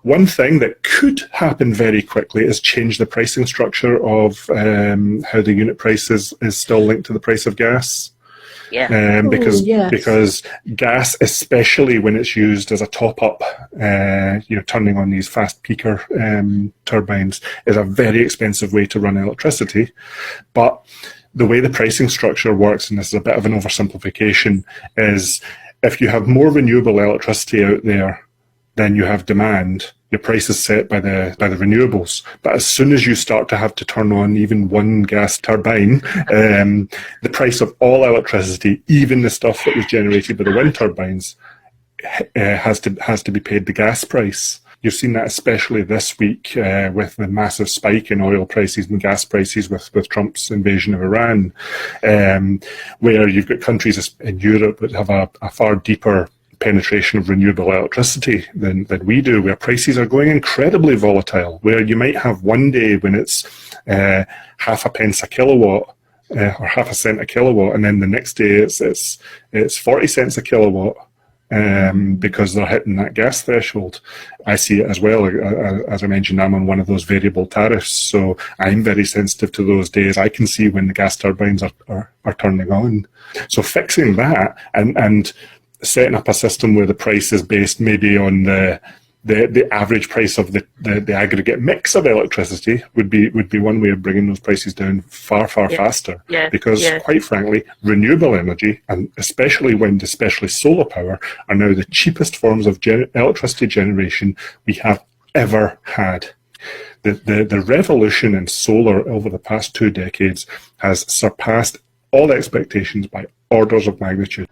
One thing that could happen very quickly is change the pricing structure of how the unit price is still linked to the price of gas. Yeah. Because gas, especially when it's used as a top-up, turning on these fast peaker turbines, is a very expensive way to run electricity. But the way the pricing structure works, and this is a bit of an oversimplification, is if you have more renewable electricity out there than you have demand, your price is set by the renewables. But as soon as you start to have to turn on even one gas turbine, the price of all electricity, even the stuff that was generated by the wind turbines, has to be paid the gas price. You've seen that especially this week with the massive spike in oil prices and gas prices with Trump's invasion of Iran, where you've got countries in Europe that have a far deeper penetration of renewable electricity than we do, where prices are going incredibly volatile, where you might have one day when it's half a pence a kilowatt or half a cent a kilowatt, and then the next day it's 40 cents a kilowatt because they're hitting that gas threshold. I see it as well. As I mentioned, I'm on one of those variable tariffs, so I'm very sensitive to those days. I can see when the gas turbines are turning on. So fixing that and setting up a system where the price is based maybe on the average price of the aggregate mix of electricity would be one way of bringing those prices down far faster. Because quite frankly, renewable energy, and especially wind, especially solar power, are now the cheapest forms of electricity generation we have ever had. The revolution in solar over the past 2 decades has surpassed all expectations by orders of magnitude.